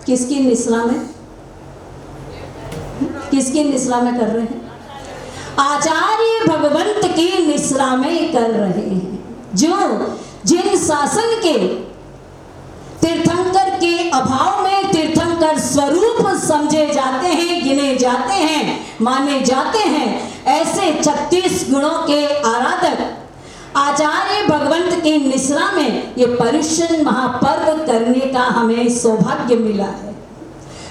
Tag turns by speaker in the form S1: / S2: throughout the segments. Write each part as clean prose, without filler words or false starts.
S1: किसकी निस्ला में, किसकी निस्ला में कर रहे हैं? आचार्य भगवंत की निस्ला में कर रहे हैं, जो जिन शासन के तीर्थंकर के अभाव में तीर्थंकर स्वरूप समझे जाते हैं, गिने जाते हैं, माने जाते हैं, ऐसे 36 गुणों के आराधक आचार्य भगवंत की निस्ला में ये पर्युषण महापर्व करने का हमें सौभाग्य मिला है।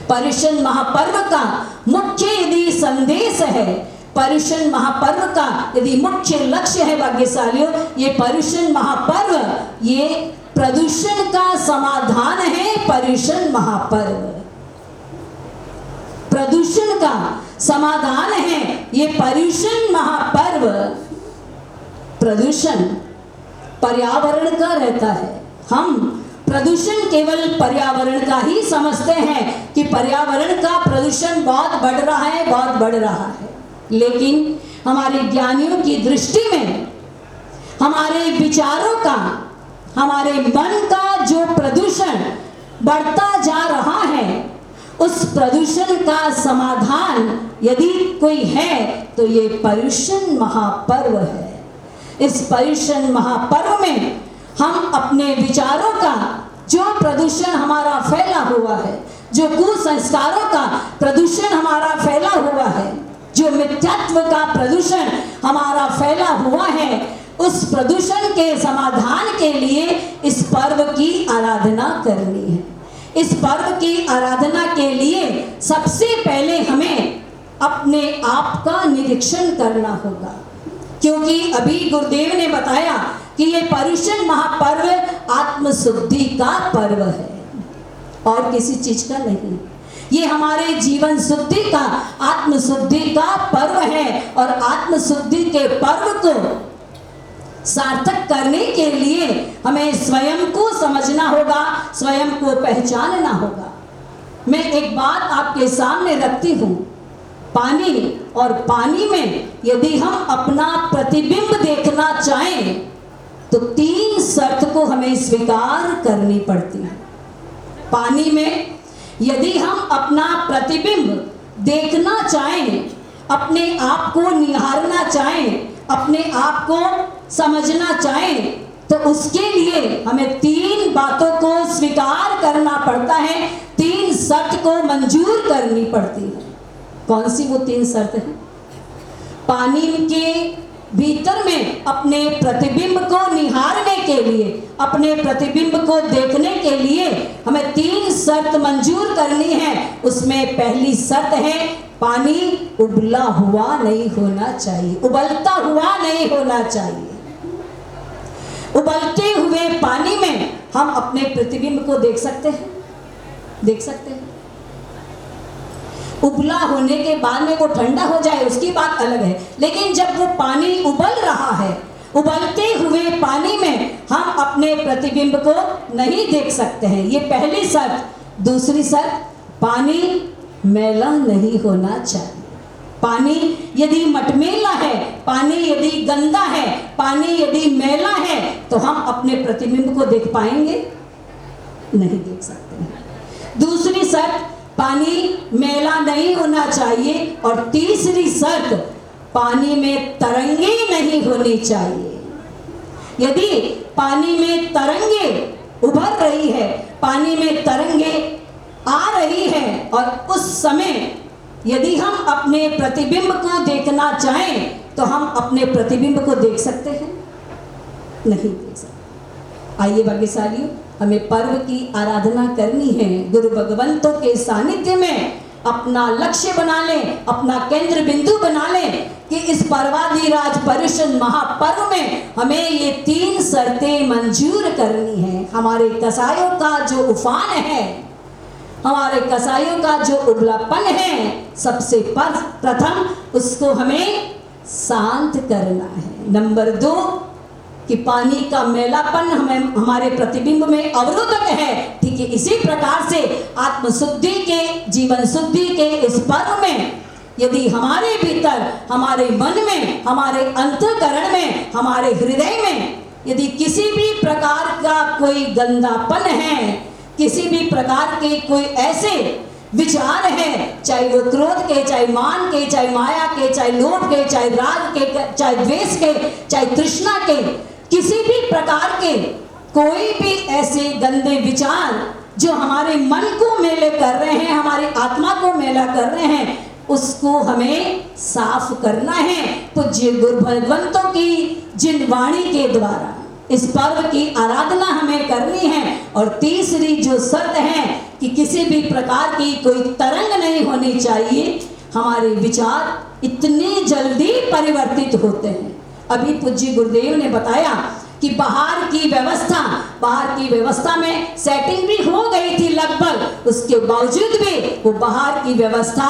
S1: पर्युषण महापर्व का मुख्य यदि संदेश है, पर्युषण महापर्व का यदि मुख्य लक्ष्य है भाग्यशालियों, ये पर्युषण महापर्व ये प्रदूषण का समाधान है। पर्युषण महापर्व प्रदूषण का समाधान है ये पर्युषण महापर्व। प्रदूषण पर्यावरण का रहता है, हम प्रदूषण केवल पर्यावरण का ही समझते हैं कि पर्यावरण का प्रदूषण बहुत बढ़ रहा है, बहुत बढ़ रहा है, लेकिन हमारे ज्ञानियों की दृष्टि में हमारे विचारों का, हमारे मन का जो प्रदूषण बढ़ता जा रहा है, उस प्रदूषण का समाधान यदि कोई है तो ये पर्युषण महापर्व है। इस पर्युषण महापर्व में हम अपने विचारों का जो प्रदूषण हमारा फैला हुआ है, जो कुसंस्कारों का प्रदूषण हमारा फैला हुआ है, जो मिथ्यात्व का प्रदूषण हमारा फैला हुआ है, उस प्रदूषण के समाधान के लिए इस पर्व की आराधना करनी है। इस पर्व की आराधना के लिए सबसे पहले हमें अपने आप का निरीक्षण करना होगा, क्योंकि अभी गुरुदेव ने बताया कि ये पर्युषण महापर्व आत्मशुद्धि का पर्व है और किसी चीज का नहीं। ये हमारे जीवन शुद्धि का, आत्मशुद्धि का पर्व है और आत्मशुद्धि के पर्व को सार्थक करने के लिए हमें स्वयं को समझना होगा, स्वयं को पहचानना होगा। मैं एक बात आपके सामने रखती हूँ, पानी और पानी में यदि हम अपना प्रतिबिंब देखना चाहें तो 3 शर्त को हमें स्वीकार करनी पड़ती है। पानी में यदि हम अपना प्रतिबिंब देखना चाहें, अपने आप को निहारना चाहें, अपने आप को समझना चाहें, तो उसके लिए हमें 3 बातों को स्वीकार करना पड़ता है, 3 शर्त को मंजूर करनी पड़ती है। कौन सी वो 3 शर्त है? पानी के भीतर में अपने प्रतिबिंब को निहारने के लिए, अपने प्रतिबिंब को देखने के लिए हमें 3 शर्त मंजूर करनी है। उसमें पहली शर्त है, पानी उबला हुआ नहीं होना चाहिए, उबलता हुआ नहीं होना चाहिए। उबलते हुए पानी में हम अपने प्रतिबिंब को देख सकते हैं, देख सकते हैं। उबला होने के बाद में वो ठंडा हो जाए उसकी बात अलग है, लेकिन जब वो पानी उबल रहा है, उबलते हुए पानी में हम अपने प्रतिबिंब को नहीं देख सकते हैं। ये पहली शर्त। दूसरी शर्त, पानी मैला नहीं होना चाहिए। पानी यदि मटमैला है, पानी यदि गंदा है, पानी यदि मैला है, तो हम अपने प्रतिबिंब को देख पाएंगे? नहीं देख सकते हैं। दूसरी शर्त, पानी मैला नहीं होना चाहिए। और तीसरी शर्त, पानी में तरंगे नहीं होनी चाहिए। यदि पानी में तरंगे उभर रही है, पानी में तरंगे आ रही है और उस समय यदि हम अपने प्रतिबिंब को देखना चाहें तो हम अपने प्रतिबिंब को देख सकते हैं? नहीं देख सकते। आइए भाग्यशालियों, हमें पर्व की आराधना करनी है। गुरु भगवंतों के सानिध्य में अपना लक्ष्य बना लें, अपना केंद्र बिंदु बना लें कि इस पर्वाधिराज पर्युषण महापर्व में हमें ये 3 शर्तें मंजूर करनी है। हमारे कसायों का जो उफान है, हमारे कसायों का जो उबलापन है, सबसे प्रथम उसको हमें शांत करना है। नंबर 2 कि पानी का मैलापन हमें हमारे प्रतिबिंब में अवरोधक है। ठीक है, इसी प्रकार से आत्मशुद्धि के, जीवन शुद्धि के इस पर्व में यदि हमारे भीतर, हमारे मन में, हमारे अंतःकरण में, हमारे हृदय में यदि किसी भी प्रकार का कोई गंदापन है, किसी भी प्रकार के कोई ऐसे विचार हैं, चाहे वो क्रोध के, चाहे मान के, चाहे माया के, चाहे लोभ के, चाहे राग के, चाहे द्वेष के, चाहे तृष्णा के, किसी भी प्रकार के कोई भी ऐसे गंदे विचार जो हमारे मन को मेले कर रहे हैं, हमारी आत्मा को मेला कर रहे हैं, उसको हमें साफ करना है। पूज्य गुरु भगवंतों की जिन वाणी के द्वारा इस पर्व की आराधना हमें करनी है। और तीसरी जो शर्त है कि किसी भी प्रकार की कोई तरंग नहीं होनी चाहिए। हमारे विचार इतनी जल्दी परिवर्तित होते हैं। अभी पूज्य गुरुदेव ने बताया कि बाहर की व्यवस्था में सेटिंग भी हो गई थी लगभग, उसके बावजूद भी वो बाहर की व्यवस्था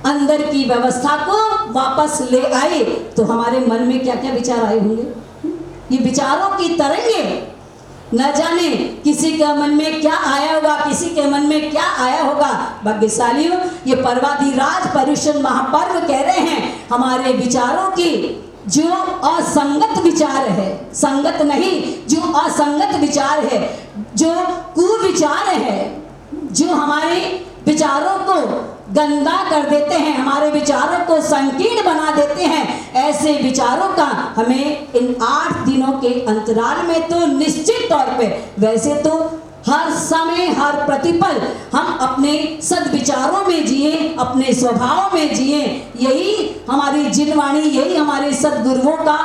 S1: अंदर की व्यवस्था को वापस ले आए। तो हमारे मन में क्या क्या विचार आए होंगे? ये विचारों की तरंगे, न जाने किसी के मन में क्या आया होगा, किसी के मन में क्या आया होगा। भाग्यशालियों, ये पर्वाधिराज पर्युषण महापर्व कह रहे हैं हमारे विचारों की जो असंगत विचार है, संगत नहीं, जो असंगत विचार है, जो कुविचार है, जो हमारे विचारों को गंदा कर देते हैं, हमारे विचारों को संकीर्ण बना देते हैं, ऐसे विचारों का हमें इन 8 दिनों के अंतराल में तो निश्चित तौर पे, वैसे तो हर समय हर प्रतिपल हम अपने सद्विचारों में जिए, अपने स्वभाव में जिए। यही हमारी जिनवाणी, यही हमारे सद्गुरुओं का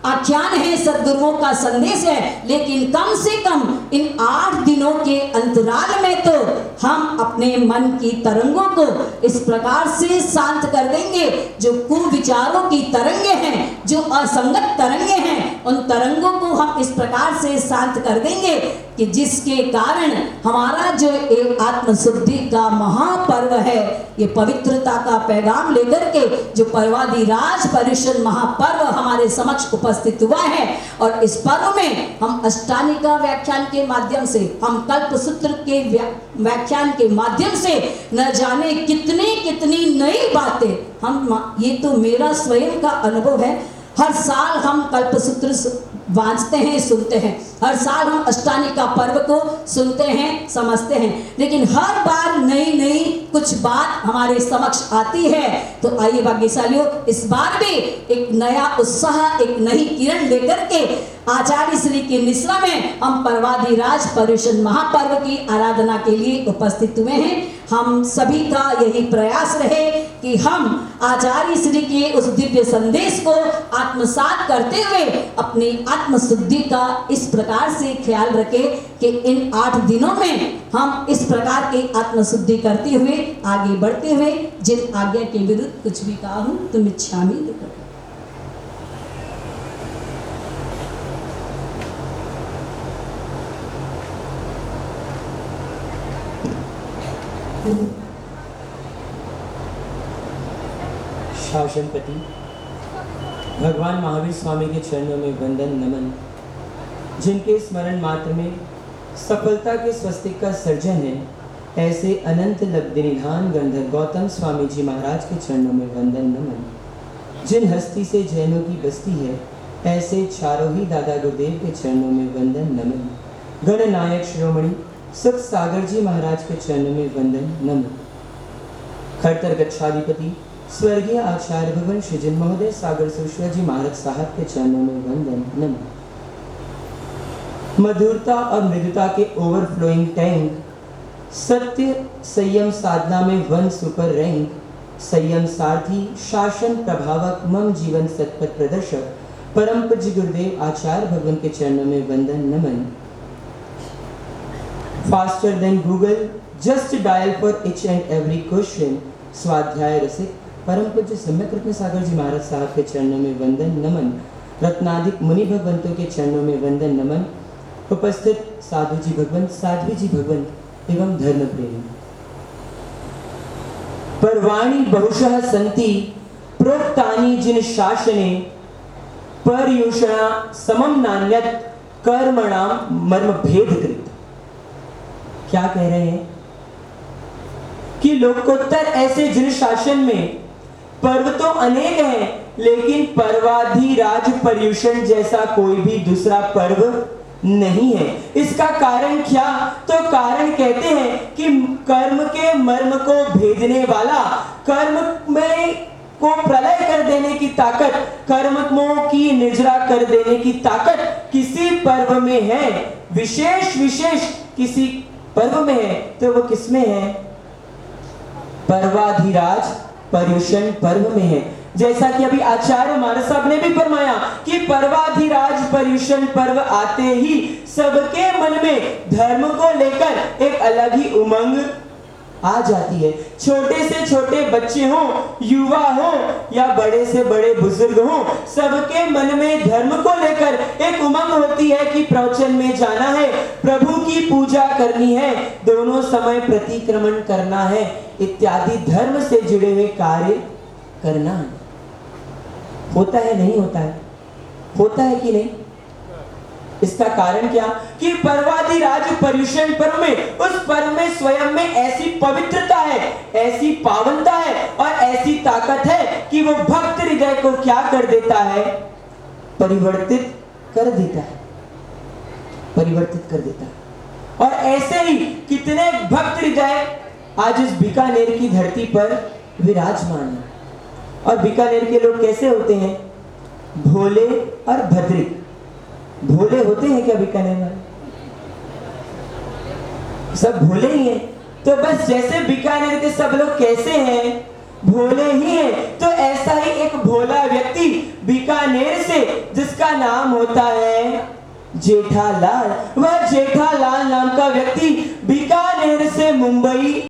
S1: आख्यान है, सद्गुरुओं का संदेश है। लेकिन कम से कम इन 8 दिनों के अंतराल में तो हम अपने मन की तरंगों को इस प्रकार से शांत कर देंगे। जो कुविचारों की तरंगे हैं, जो असंगत तरंगे हैं, उन तरंगों को हम इस प्रकार से शांत कर देंगे कि जिसके कारण हमारा जो एक आत्मशुद्धि का महापर्व है, ये पवित्रता का पैगाम लेकर के जो पर्वाधिराज पर्युषण महापर्व हमारे समक्ष उपस्थित हुआ है। और इस पर्व में हम अष्टानिका व्याख्यान के माध्यम से, हम कल्पसूत्र के व्याख्यान के माध्यम से न जाने कितनी कितनी नई बातें हम, ये तो मेरा स्वयं का अनुभव है। हर साल हम कल्पसूत्र वांचते हैं, सुनते हैं, हर साल हम अष्टानिका पर्व को सुनते हैं, समझते हैं, लेकिन हर बार नई नई कुछ बात हमारे समक्ष आती है। तो आइए भाग्यशालियों, इस बार भी एक नया उत्साह, एक नई किरण लेकर के आचार्य श्री की निश्रा में हम पर्वाधिराज पर्युषण महापर्व की आराधना के लिए उपस्थित हुए हैं। हम सभी का यही प्रयास रहे कि हम आचार्य श्री के उस दिव्य संदेश को आत्मसात करते हुए अपनी आत्मशुद्धि का इस प्रकार से ख्याल रखें कि इन 8 दिनों में हम इस प्रकार की आत्मशुद्धि करते हुए आगे बढ़ते हुए जिन आज्ञा के विरुद्ध कुछ भी कहा हूं तो मिच्छामि दुक्कडम।
S2: शासनपति भगवान महावीर स्वामी के चरणों में वंदन नमन। जिनके स्मरण मात्र में सफलता के स्वस्तिक का सर्जन है, ऐसे अनंत लब्धि निधान गंधर्व गौतम स्वामी जी महाराज के चरणों में वंदन नमन। जिन हस्ती से जैनों की बस्ती है, ऐसे चारों ही दादा गुरुदेव के चरणों में वंदन नमन। गणनायक शिरोमणि सुख सागर जी महाराज के चरणों में वंदन नमन। खड़तर गच्छाधिपति स्वर्गीय आचार्य भगवान श्री जिन महोदय सागर सुश्रा जी महाराज साहब के चरणों में वंदन नमन। मधुरता और मृदुता के ओवरफ्लोइंग टैंक, सत्य संयम साधना में वन सुपर रैंक, संयम सारथी शासन प्रभावक मम जीवन सतपथ प्रदर्शक परम पूज्य गुरुदेव आचार्य भगवान के चरणों में वंदन नमन। Faster than Google, just dial for each and every question. स्वाध्याय रसिक परम पूज्य सम्यक रत्न सागर जी महाराज साहब के चरणों में वंदन नमन। रत्नाधिक मुनि भगवंतों के चरणों में वंदन नमन। उपस्थित साधु जी भगवंत, साध्वी जी भगवंत एवं धर्म प्रेमी। पर्वाणि बहुशः सन्ति प्रोक्तानि जिन शासने पर्युषणा समम नान्यत् कर्मणाम मर्म भेद कृत। क्या कह रहे हैं कि लोकोत्तर ऐसे जिन शासन में पर्व तो अनेक हैं, लेकिन पर्वाधिराज पर्युषण जैसा कोई भी दूसरा पर्व नहीं है। इसका कारण क्या? तो कारण कहते हैं कि कर्म के मर्म को भेदने वाला, कर्म में को प्रलय कर देने की ताकत, कर्मों की निजरा कर देने की ताकत किसी पर्व में है, विशेष किसी पर्व में है। तो वो किसमें है? पर्वाधिराज पर्युषण पर्व में है। जैसा कि अभी आचार्य मानस साहब ने भी फरमाया कि पर्वाधिराज पर्युषण पर्व आते ही सबके मन में धर्म को लेकर एक अलग ही उमंग आ जाती है। छोटे से छोटे बच्चे हों, युवा हो या बड़े से बड़े बुजुर्ग हों, सबके मन में धर्म को लेकर एक उमंग होती है कि प्रवचन में जाना है, प्रभु की पूजा करनी है, दोनों समय प्रतिक्रमण करना है, इत्यादि धर्म से जुड़े हुए कार्य करना है। होता है नहीं होता है? होता है कि नहीं? इसका कारण क्या? कि पर्वाधिराज पर्युषण पर्व में, उस पर्व में स्वयं में ऐसी पवित्रता है, ऐसी पावनता है और ऐसी ताकत है कि वो भक्त हृदय को क्या कर देता है? परिवर्तित कर देता है, परिवर्तित कर देता है। और ऐसे ही कितने भक्त हृदय आज इस बीकानेर की धरती पर विराजमान है। और बीकानेर के लोग कैसे होते हैं? भोले और भद्रिक। भोले होते हैं क्या बीकानेर में? सब भोले ही हैं। तो बस जैसे बीकानेर के सब लोग कैसे हैं? भोले ही हैं। तो ऐसा ही एक भोला व्यक्ति बीकानेर से, जिसका नाम होता है जेठालाल, वह जेठालाल नाम का व्यक्ति बीकानेर से मुंबई